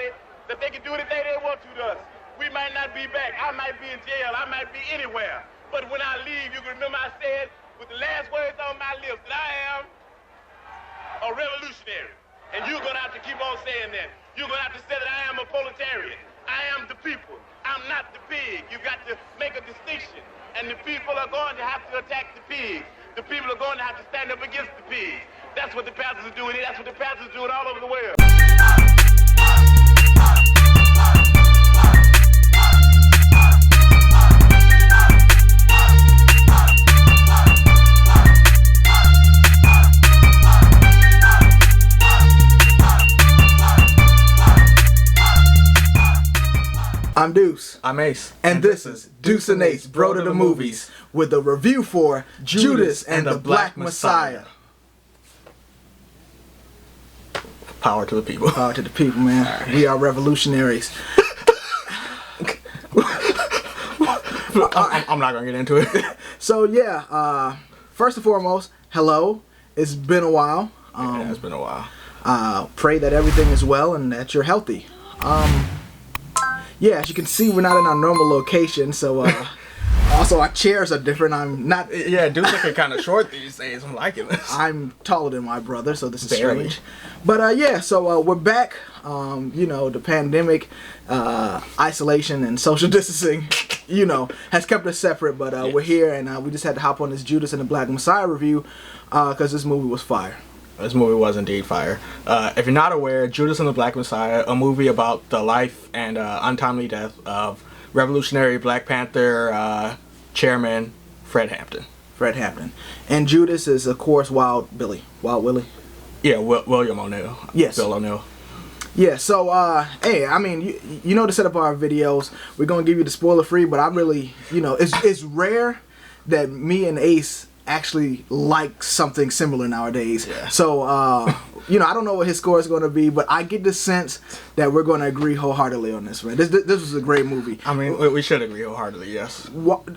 everybody that they can do anything they want to us. We might not be back. I might be in jail. I might be anywhere. But when I leave, you can remember I said with the last words on my lips that I am a revolutionary. And you're going to have to keep on saying that. You're going to have to say that I am a proletarian. I am the people. I'm not the pig. You've got to make a distinction. And the people are going to have to attack the pigs. The people are going to have to stand up against the pigs. That's what the pastors are doing. That's what the pastors are doing all over the world. I'm Deuce. I'm Ace. And this is Deuce and Ace, Bro to the Movies, with a review for Judas and the Black Messiah. Power to the people. Power to the people, man. Right. We are revolutionaries. I'm not going to get into it. So, yeah, first and foremost, hello. It's been a while. Yeah, it's been a while. Pray that everything is well and that you're healthy. Yeah, as you can see, we're not in our normal location, so also our chairs are different. I'm not. Yeah, Dude's looking kind of short these days. I'm liking this. I'm taller than my brother, so this is Barely. strange. But yeah, so we're back. You know, the pandemic, isolation, and social distancing, you know, has kept us separate. But yes. We're here, and we just had to hop on this Judas and the Black Messiah review because this movie was fire. This movie was indeed fire. If you're not aware, Judas and the Black Messiah, a movie about the life and untimely death of Revolutionary Black Panther chairman Fred Hampton. Fred Hampton. And Judas is, of course, Wild Willie. Yeah, William ONeill. Yes. Bill ONeill. Yeah, so, hey, I mean, you know to set up our videos. We're going to give you the spoiler free, but I really, you know, it's rare that me and Ace actually like something similar nowadays. Yeah. So, you know, I don't know what his score is going to be, but I get the sense that we're going to agree wholeheartedly on this, man. This was a great movie. I mean, we should agree wholeheartedly, yes.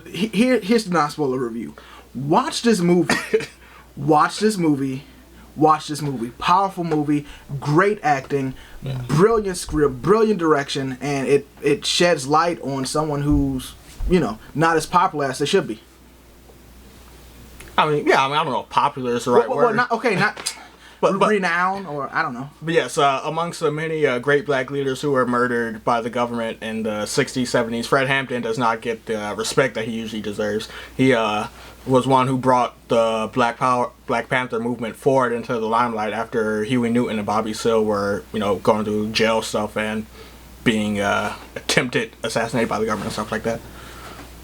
Here's the non-spoiler review. Watch this movie. Watch this movie. Watch this movie. Powerful movie. Great acting. Yeah. Brilliant script. Brilliant direction. And it sheds light on someone who's, you know, not as popular as they should be. I mean, I don't know if popular is the right word. Not renowned, or I don't know. But yes, amongst the many great black leaders who were murdered by the government in the 60s, 70s, Fred Hampton does not get the respect that he usually deserves. He was one who brought the Black Panther movement forward into the limelight after Huey Newton and Bobby Seale were, you know, going through jail stuff and being attempted assassinated by the government and stuff like that.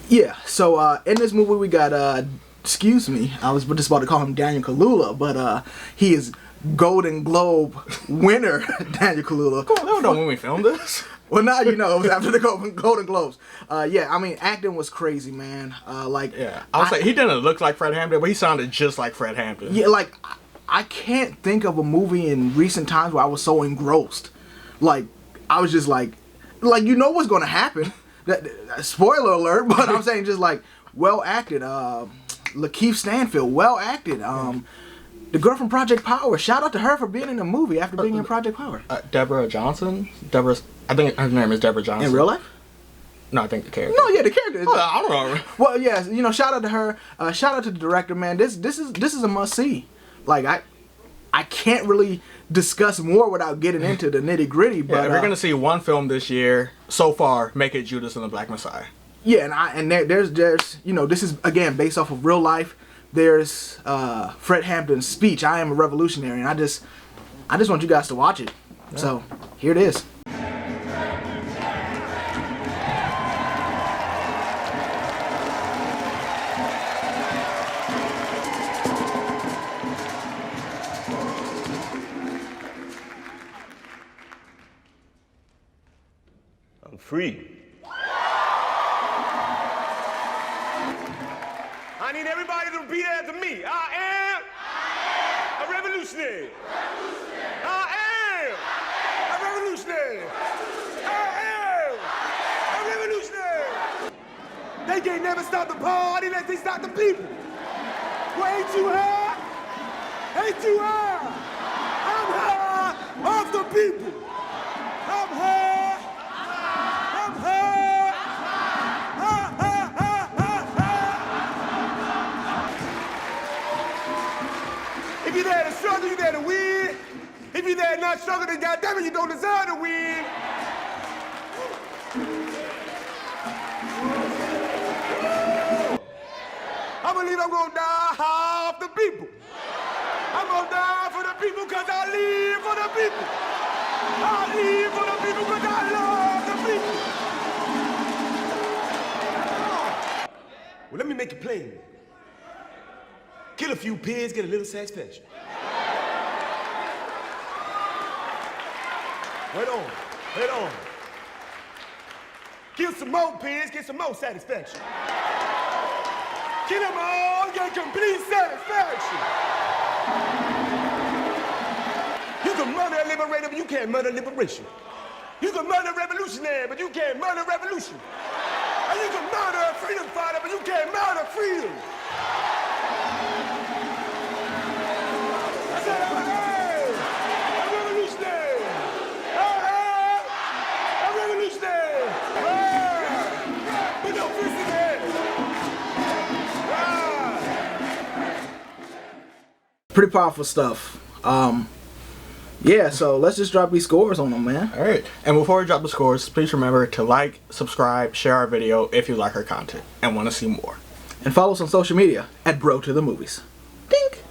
Yeah, so in this movie we got excuse me, I was just about to call him Daniel Kaluuya, but he is Golden Globe winner Daniel Kaluuya. I don't know when we filmed this. Well, now you know, it was after the Golden Globes. Yeah, I mean, acting was crazy, man. I would say he didn't look like Fred Hampton, but he sounded just like Fred Hampton. Yeah, like, I can't think of a movie in recent times where I was so engrossed. Like, I was just like you know what's going to happen. Spoiler alert, but I'm saying just like, well acted. Lakeith Stanfield, well acted. The girl from Project Power, shout out to her for being in the movie after being in Project Power. Deborah Johnson? I think her name is Deborah Johnson. In real life? No, I think the character. No, yeah, the character. I don't know. Well, yeah, you know, shout out to her. Shout out to the director, man. This is a must see. Like, I can't really discuss more without getting into the nitty gritty. But if we're gonna see one film this year so far, make it Judas and the Black Messiah. Yeah, and there's you know, this is again based off of real life. There's Fred Hampton's speech, "I am a revolutionary," and I just want you guys to watch it. Yeah. So here it is. I'm free. I need everybody to repeat after me. I am a revolutionary. I am a revolutionary. I am a revolutionary. They can't never stop the party unless they stop the people. Well, ain't you high? Ain't you high? I'm high off the people. I'm high that struggle, then goddamn it, you don't deserve to win. I believe I'm gonna die half the people. I'm gonna die for the people because I live for the people. I live for the people because I love the people. Well, let me make it plain. Kill a few pigs, get a little satisfaction. Wait on, wait on. Kill some more pigs, get some more satisfaction. Kill them all, get complete satisfaction. You can murder a liberator, but you can't murder liberation. You can murder a revolutionary, but you can't murder revolution. And you can murder a freedom fighter, but you can't murder freedom. I said, hey, a revolutionary. Hey, a revolutionary. Hey, put your fist in the air. Pretty powerful stuff. Yeah, so let's just drop these scores on them, man. All right. And before we drop the scores, please remember to like, subscribe, share our video if you like our content and want to see more. And follow us on social media at Bro to the Movies. Dink.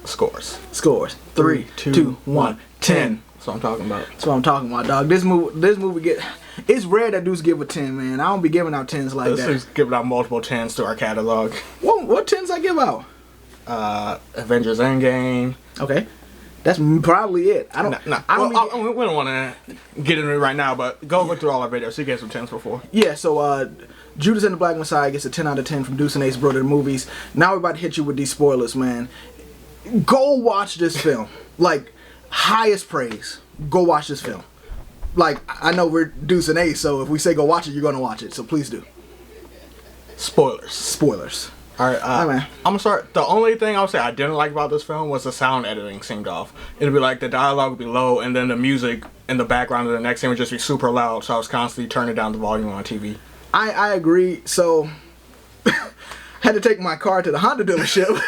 Scores. Scores. 3, 2, 1, 10. That's what I'm talking about. That's what I'm talking about, dog. This movie get. It's rare that dudes give a 10, man. I don't be giving out 10s like This that. is giving out multiple 10s to our catalog. What 10s I give out? Avengers Endgame. Okay. That's probably it. I don't. We don't want to get into it right now, but go through all our videos. So you get some 10s before. Yeah, so Judas and the Black Messiah gets a 10 out of 10 from Deuce Ace, Bro to the Movies. Now we're about to hit you with these spoilers, man. Go watch this film. Like, highest praise. Go watch this film. Like, I know we're Deuce and Ace, so if we say go watch it, you're going to watch it. So please do. Spoilers. Spoilers. All right, man. I'm gonna start. The only thing I'll say I didn't like about this film was the sound editing seemed off. It'd be like the dialogue would be low, and then the music in the background of the next scene would just be super loud. So I was constantly turning down the volume on TV. I agree. So, had to take my car to the Honda dealership,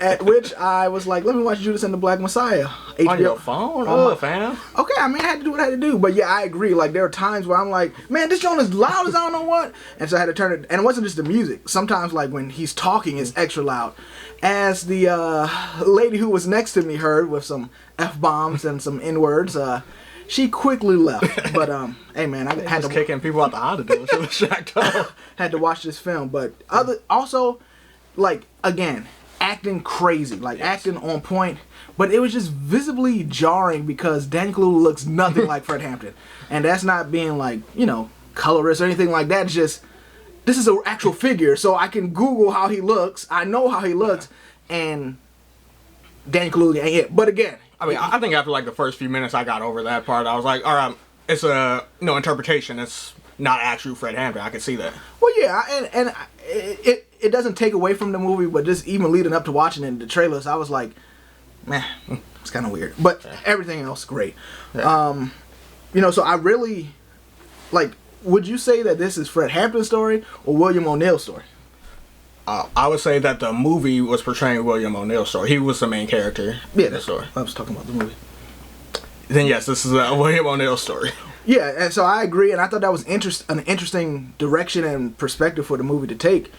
at which I was like, let me watch Judas and the Black Messiah. On your phone? Oh, fam. Okay, I mean, I had to do what I had to do. But yeah, I agree. Like, there are times where I'm like, man, this joint is loud as I don't know what. And so I had to turn it. And it wasn't just the music. Sometimes, like, when he's talking, it's extra loud. As the lady who was next to me heard with some F-bombs and some N-words, she quickly left. But, hey, man, I had to... kicking people out the Honda dealership. Shacked up. Had to watch this film. But also, like, again... acting crazy, like acting on point, but it was just visibly jarring because Daniel Kaluuya looks nothing like Fred Hampton, and that's not being like, you know, colorist or anything like that. It's just, this is an actual figure, so I can Google how he looks. I know how he looks, and Daniel Kaluuya ain't it. But again, I mean, I think after like the first few minutes, I got over that part. I was like, all right, it's a interpretation. It's not actual Fred Hampton. I can see that. Well, yeah, and it doesn't take away from the movie, but just even leading up to watching it in the trailers, I was like, man, it's kind of weird. But everything else, great. Yeah. You know, so I really, like, would you say that this is Fred Hampton's story or William ONeill's story? I would say that the movie was portraying William ONeill's story. He was the main character in the story. I was talking about the movie. Then yes, this is a William ONeill's story. Yeah, and so I agree, and I thought that was an interesting direction and perspective for the movie to take.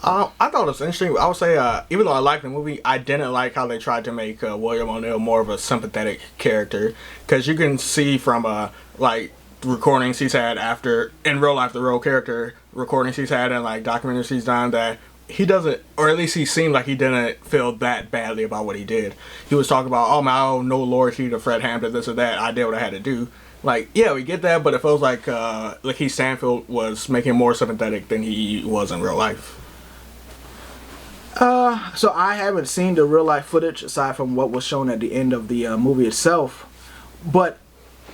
I thought it was interesting. I would say, even though I liked the movie, I didn't like how they tried to make William ONeill more of a sympathetic character. Because you can see from, like, recordings he's had in real life, the real character recordings he's had and, like, documentaries he's done, that he doesn't, or at least he seemed like he didn't feel that badly about what he did. He was talking about, oh, man, I owe no loyalty to Fred Hampton, this or that. I did what I had to do. Like, yeah, we get that, but it feels like Lakeith Stanfield was making him more sympathetic than he was in real life. So I haven't seen the real life footage aside from what was shown at the end of the movie itself. But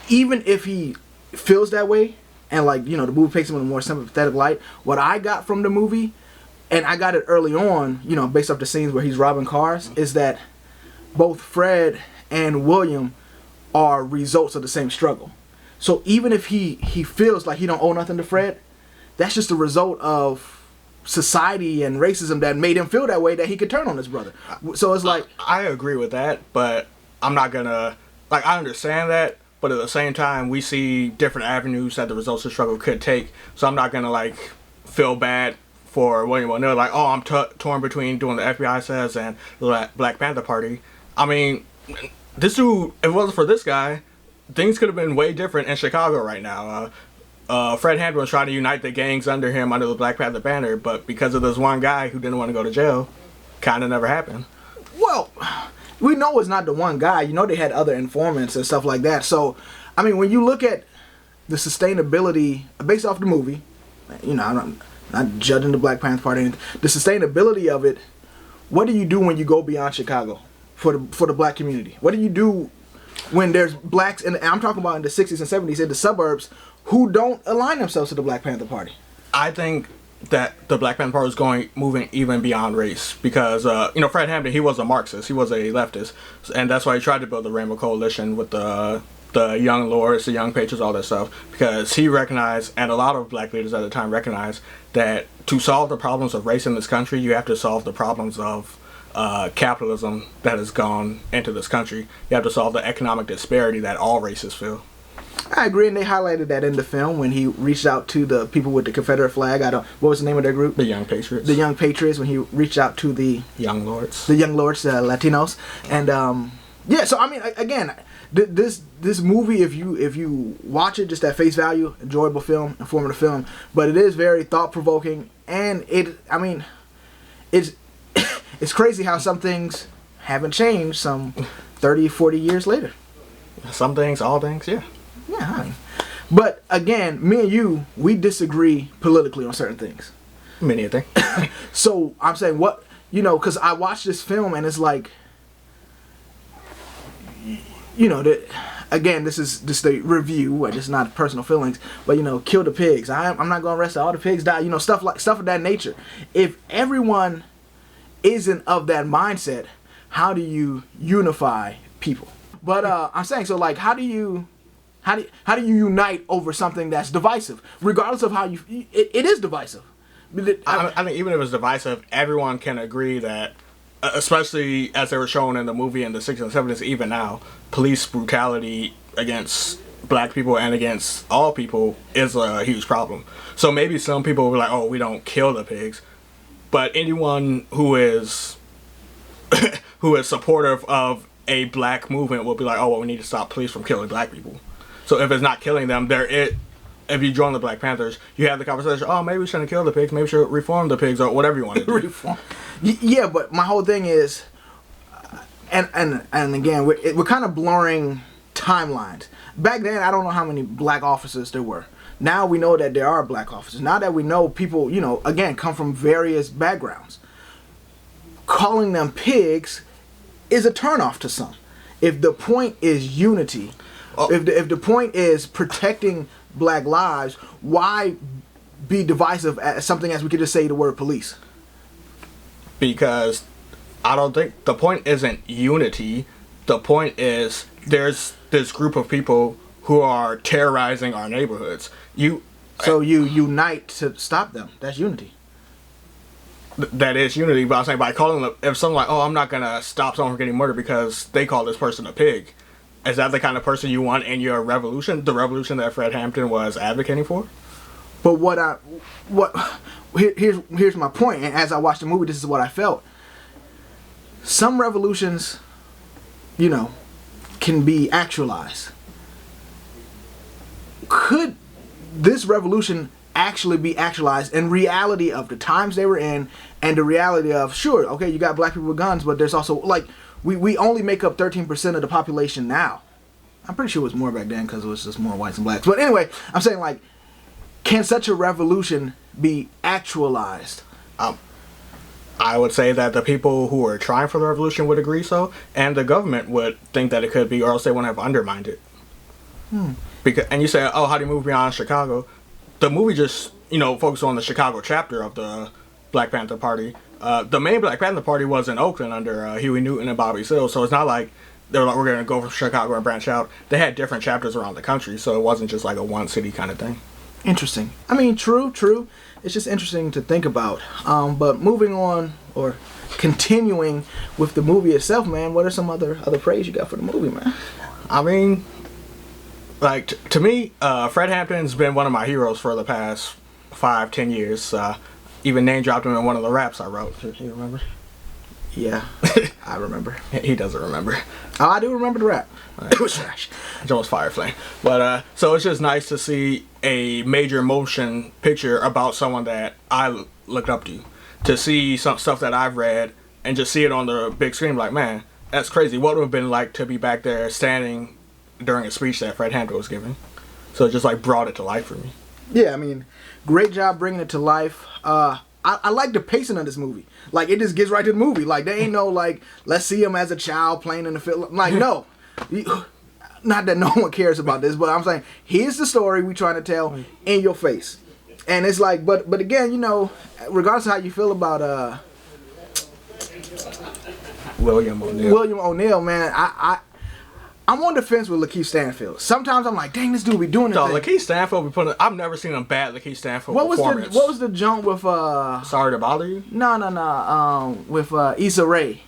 even if he feels that way, and like, you know, the movie paints him in a more sympathetic light, what I got from the movie, and I got it early on, you know, based off the scenes where he's robbing cars, is that both Fred and William are results of the same struggle. So even if he feels like he don't owe nothing to Fred, that's just a result of society and racism that made him feel that way, that he could turn on his brother. So it's like, I agree with that, but I'm not gonna like, I understand that, but at the same time, we see different avenues that the results of the struggle could take. So I'm not gonna like feel bad for William ONeill, like, oh, I'm torn between doing the FBI says and the Black Panther Party. I mean, this dude, if it wasn't for this guy, things could have been way different in Chicago right now. Fred Hampton was trying to unite the gangs under him under the Black Panther banner, but because of this one guy who didn't want to go to jail, kind of never happened. Well, we know it's not the one guy. You know, they had other informants and stuff like that. So, I mean, when you look at the sustainability based off the movie, you know, I'm not judging the Black Panther Party, the sustainability of it. What do you do when you go beyond Chicago for the black community? What do you do when there's blacks, and I'm talking about in the 60s and 70s in the suburbs, who don't align themselves to the Black Panther Party? I think that the Black Panther Party is moving even beyond race because, you know, Fred Hampton, he was a Marxist, he was a leftist, and that's why he tried to build the Rainbow Coalition with the young lords, the young patriots, all that stuff, because he recognized, and a lot of black leaders at the time recognized, that to solve the problems of race in this country, you have to solve the problems of capitalism that has gone into this country. You have to solve the economic disparity that all races feel. I agree, and they highlighted that in the film when he reached out to the people with the Confederate flag. What was the name of their group? The Young Patriots. The Young Patriots, when he reached out to the Young Lords. The Young Lords, Latinos, and yeah. So I mean, again, this movie, if you watch it just at face value, enjoyable film, informative film, but it is very thought provoking, and it's it's crazy how some things haven't changed some 30, 40 years later. Some things, all things, yeah. Yeah, I mean, but again, me and you, we disagree politically on certain things. Many a thing. So I'm saying, what, you know, because I watched this film and it's like, you know, again, this is just a review, it's not personal feelings, but you know, kill the pigs. I'm not gonna arrest all the pigs die. You know, stuff of that nature. If everyone isn't of that mindset, how do you unify people? But I'm saying, so like, how do you unite over something that's divisive, regardless of how it is divisive? I think even if it's divisive, everyone can agree that, especially as they were shown in the movie in the 60s and 70s, even now, police brutality against black people and against all people is a huge problem. So maybe some people will be like, oh, we don't kill the pigs, but anyone who is supportive of a black movement will be like, oh, well, we need to stop police from killing black people. So if it's not killing them, if you join the Black Panthers, you have the conversation, oh, maybe we shouldn't kill the pigs, maybe we should reform the pigs, or whatever you want to do. Reform. Yeah, but my whole thing is, and again, we're kind of blurring timelines. Back then, I don't know how many black officers there were. Now we know that there are black officers. Now that we know people, you know, again, come from various backgrounds. Calling them pigs is a turnoff to some. If the point is unity, if the point is protecting black lives, why be divisive as something as we could just say the word police? Because I don't think the point isn't unity. The point is there's this group of people who are terrorizing our neighborhoods. So you unite to stop them. That's unity. That is unity, but I'm saying by calling them, if someone like, oh, I'm not gonna stop someone from getting murdered because they call this person a pig, is that the kind of person you want in your revolution? The revolution that Fred Hampton was advocating for? But here's my point, and as I watched the movie, this is what I felt. Some revolutions, you know, can be actualized. Could this revolution actually be actualized in reality of the times they were in and the reality of, sure, okay, you got black people with guns, but there's also, like, we only make up 13% of the population now. I'm pretty sure it was more back then because it was just more whites and blacks. But anyway, I'm saying, like, can such a revolution be actualized? I would say that the people who are trying for the revolution would agree so, and the government would think that it could be, or else they wouldn't have undermined it. Because, and you say, oh, how do you move beyond Chicago? The movie just, you know, focused on the Chicago chapter of the Black Panther Party. The main Black Panther Party was in Oakland under Huey Newton and Bobby Seale, so it's not like they were like, we're going to go from Chicago and branch out. They had different chapters around the country, so it wasn't just like a one city kind of thing. Interesting. I mean, true. It's just interesting to think about. But moving on, or continuing with the movie itself, man, what are some other praise you got for the movie, man? I mean, like, to me, Fred Hampton's been one of my heroes for the past 5-10 years. Even name dropped him in one of the raps I wrote. You remember? Yeah, I remember. He doesn't remember. Oh, I do remember the rap. Right. It was trash. Jones Fireflame. But, so it's just nice to see a major motion picture about someone that I looked up to. To see some stuff that I've read and just see it on the big screen, like, man, that's crazy. What would have been like to be back there standing during a speech that Fred Hampton was giving? So it just, like, brought it to life for me. Yeah, I mean, great job bringing it to life. I like the pacing of this movie. Like, it just gets right to the movie. Like, there ain't no, like, let's see him as a child playing in the film. Like, no. Not that no one cares about this, but I'm saying, here's the story we trying to tell in your face. And it's like, but again, you know, regardless of how you feel about William ONeill. William ONeill, man, I'm on the fence with Lakeith Stanfield. Sometimes I'm like, dang, this dude be doing it. No, Lakeith Stanfield be putting. I've never seen a bad Lakeith Stanfield performance. What was the jump with Sorry to bother you? No. With Issa Rae.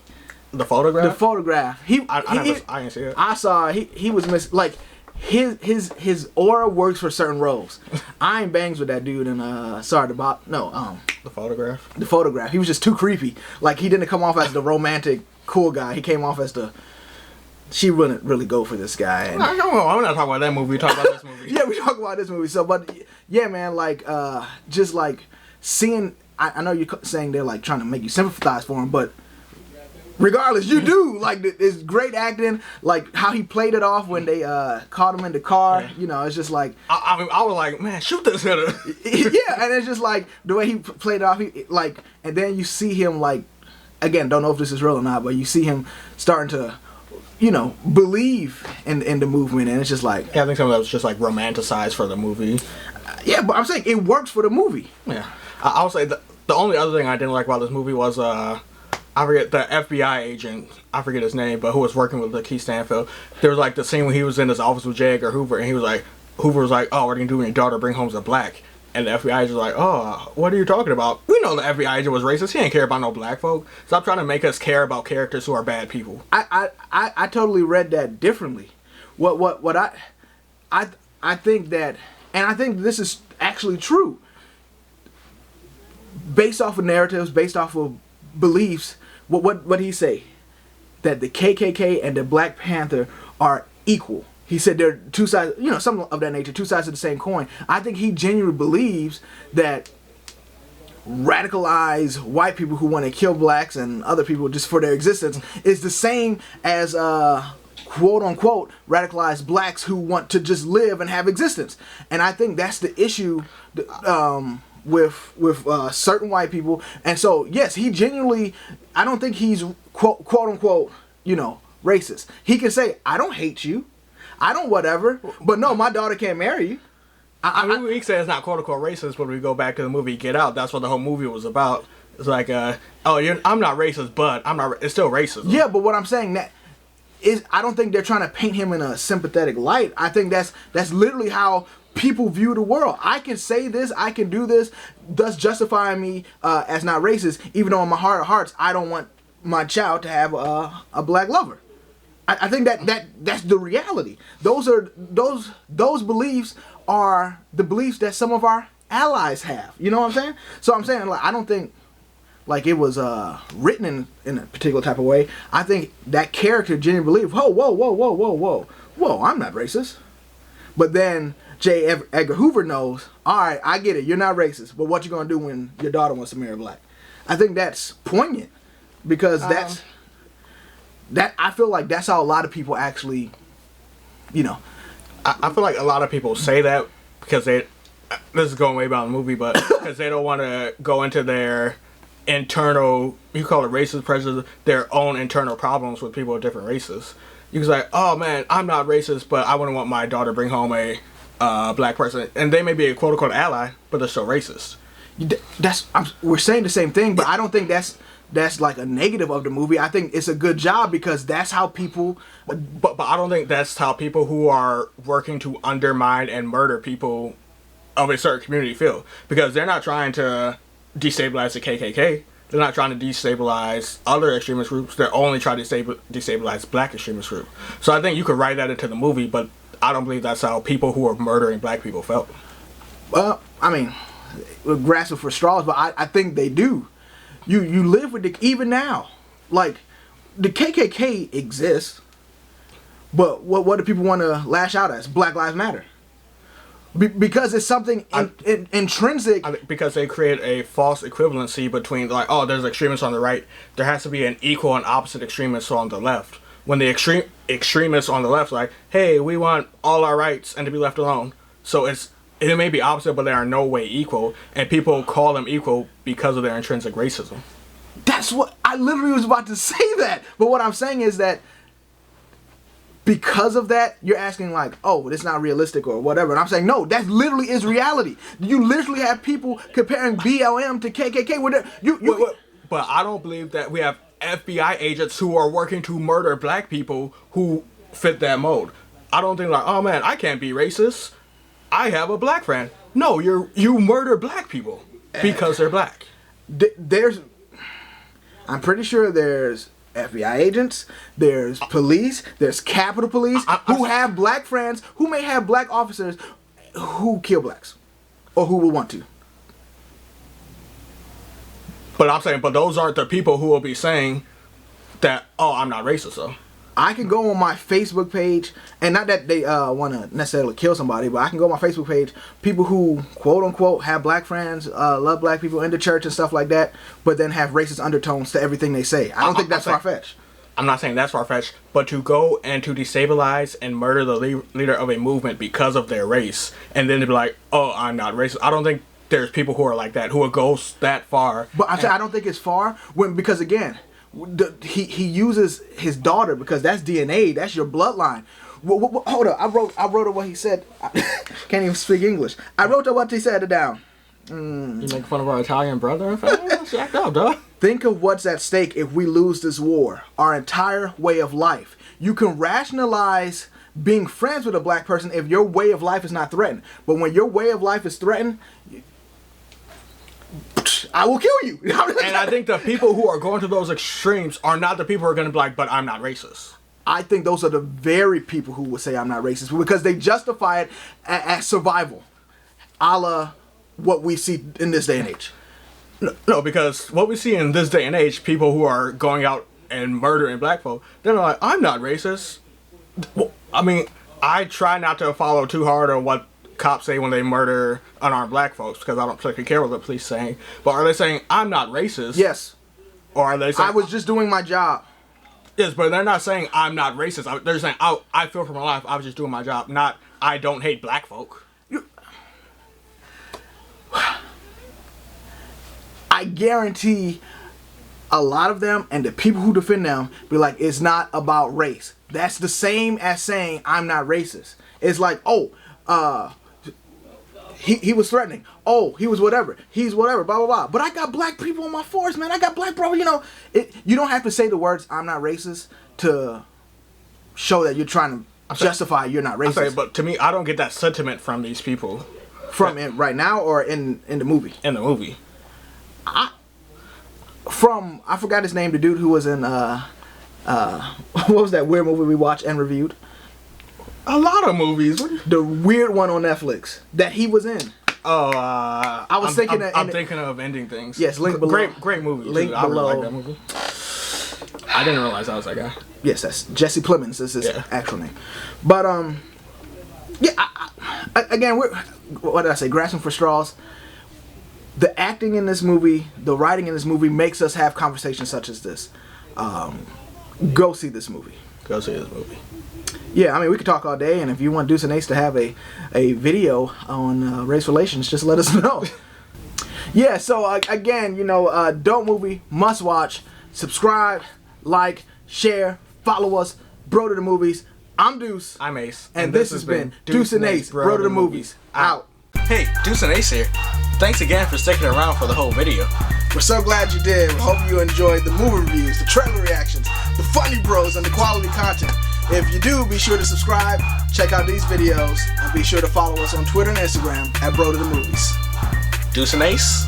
The photograph. The photograph. I didn't see it. I saw he was like his aura works for certain roles. I ain't bangs with that dude in Sorry to bother. No. The photograph. The photograph. He was just too creepy. Like, he didn't come off as the romantic cool guy. He came off as the. She wouldn't really go for this guy. And, I'm not talking about that movie. We talk about this movie. Yeah, we talk about this movie. So, but yeah, man, like, just like seeing. I know you're saying they're like trying to make you sympathize for him, but regardless, you do. Like, it's great acting. Like how he played it off when they caught him in the car. You know, it's just like. I mean, I was like, man, shoot this hitter. Yeah, and it's just like the way he played it off. And then you see him like, again, don't know if this is real or not, but you see him starting to. You know, believe in the movement, and it's just like. Yeah, I think some of that was just like romanticized for the movie. Yeah, but I'm saying it works for the movie. Yeah, I would say the only other thing I didn't like about this movie was I forget the FBI agent, I forget his name, but who was working with Lakeith Stanfield. There was like the scene when he was in his office with J. Edgar Hoover, and Hoover was like, "Oh, what are you gonna do when your daughter bring home a black?" And the FBI agent was like, "Oh, what are you talking about? We know the FBI agent was racist. He didn't care about no black folk. Stop trying to make us care about characters who are bad people." I totally read that differently. What I think that, and I think this is actually true. Based off of narratives, based off of beliefs, what he say? That the KKK and the Black Panther are equal. He said they're two sides, you know, something of that nature, two sides of the same coin. I think he genuinely believes that radicalized white people who want to kill blacks and other people just for their existence is the same as quote unquote radicalized blacks who want to just live and have existence. And I think that's the issue with certain white people. And so yes, he genuinely, I don't think he's quote unquote, you know, racist. He can say, I don't hate you. I don't whatever, but no, my daughter can't marry you. I mean, we say it's not quote unquote racist, but we go back to the movie Get Out. That's what the whole movie was about. It's like, I'm not racist, but it's still racist. Yeah, but what I'm saying that is, I don't think they're trying to paint him in a sympathetic light. I think that's literally how people view the world. I can say this, I can do this, thus justifying me as not racist, even though in my heart of hearts, I don't want my child to have a black lover. I think that's the reality. Those beliefs are the beliefs that some of our allies have. You know what I'm saying? So I'm saying, like, I don't think like it was written in a particular type of way. I think that character genuinely believed, whoa, I'm not racist. But then J. Edgar Hoover knows, all right, I get it, you're not racist, but what you gonna do when your daughter wants to marry black? I think that's poignant because I feel like that's how a lot of people actually, you know. I feel like a lot of people say that because this is going way beyond the movie, but because they don't want to go into their internal, you call it racist prejudice, their own internal problems with people of different races. You can say, oh man, I'm not racist, but I wouldn't want my daughter to bring home a black person. And they may be a quote unquote ally, but they're still racist. We're saying the same thing, but I don't think that's like a negative of the movie. I think it's a good job because that's how people. But I don't think that's how people who are working to undermine and murder people of a certain community feel, because they're not trying to destabilize the KKK. They're not trying to destabilize other extremist groups. They're only trying to destabilize black extremist groups. So I think you could write that into the movie, but I don't believe that's how people who are murdering black people felt. Well, I mean, we're grasping for straws, but I think they do. You live with even now. Like, the KKK exists, but what do people want to lash out as? Black Lives Matter. Because it's something intrinsic. Because they create a false equivalency between, like, oh, there's extremists on the right. There has to be an equal and opposite extremist on the left. When the extremists on the left are like, hey, we want all our rights and to be left alone. So it may be opposite, but they are no way equal. And people call them equal because of their intrinsic racism. That's what I literally was about to say that. But what I'm saying is that because of that, you're asking like, oh, it's not realistic or whatever. And I'm saying, no, that literally is reality. You literally have people comparing BLM to KKK. But I don't believe that we have FBI agents who are working to murder black people who fit that mode. I don't think like, oh man, I can't be racist. I have a black friend. No, you murder black people because they're black. I'm pretty sure there's FBI agents, there's police, there's Capitol Police who have black friends, who may have black officers who kill blacks or who will want to. But I'm saying, but those aren't the people who will be saying that, oh, I'm not racist, though. I can go on my Facebook page, and not that they want to necessarily kill somebody, but I can go on my Facebook page, people who, quote unquote, have black friends, love black people in the church and stuff like that, but then have racist undertones to everything they say. I don't think that's far-fetched. I'm not saying that's far-fetched, but to go and to destabilize and murder the leader of a movement because of their race, and then to be like, oh, I'm not racist. I don't think there's people who are like that, who will go that far. But I'm saying I don't think it's far, because again, he uses his daughter because that's DNA, that's your bloodline. Hold up, I wrote what he said. I can't even speak English. I wrote what he said down. You make fun of our Italian brother? That's jacked up, dog. Think of what's at stake if we lose this war. Our entire way of life. You can rationalize being friends with a black person if your way of life is not threatened. But when your way of life is threatened, I will kill you. And I think the people who are going to those extremes are not the people who are going to be like, but I'm not racist. I think those are the very people who would say I'm not racist because they justify it as survival, a la what we see in this day and age. No, because what we see in this day and age, people who are going out and murdering black folk, they're like, I'm not racist. Well, I mean, I try not to follow too hard on what cops say when they murder unarmed black folks because I don't particularly care what the police saying. But are they saying I'm not racist? Yes. Or are they saying I was just doing my job? Yes, but they're not saying I'm not racist. They're saying I feel for my life. I was just doing my job. Not I don't hate black folk. I guarantee a lot of them and the people who defend them be like, it's not about race. That's the same as saying I'm not racist. It's like, oh, he was threatening. Oh, he was whatever. He's whatever, blah, blah, blah. But I got black people in my force, man. I got black bro, you know. You don't have to say the words, I'm not racist, to show that you're trying to justify you're not racist. Okay, but to me, I don't get that sentiment from these people. From it right now or in the movie? In the movie. I forgot his name, the dude who was in, what was that weird movie we watched and reviewed? A lot of movies. The weird one on Netflix that he was in. Oh, I'm thinking of Ending Things. Yes, link below. Great movie. Link too. I below. really like that movie. I didn't realize I was that guy. Yes, that's Jesse Plemons is his actual name. But yeah. Again, what did I say? Grasping for straws. The acting in this movie, the writing in this movie makes us have conversations such as this. Go see this movie. Go see this movie. Yeah, I mean, we could talk all day, and if you want Deuce and Ace to have a video on race relations, just let us know. Yeah, so again, you know, dope movie, must watch. Subscribe, like, share, follow us, Bro to the Movies. I'm Deuce. I'm Ace. And this has been Deuce and Ace, Bro to the Movies. Out. Hey, Deuce and Ace here. Thanks again for sticking around for the whole video. We're so glad you did. We hope you enjoyed the movie reviews, the trailer reactions, the funny bros, and the quality content. If you do, be sure to subscribe, check out these videos, and be sure to follow us on Twitter and Instagram at Bro to the Movies. Deuce and Ace.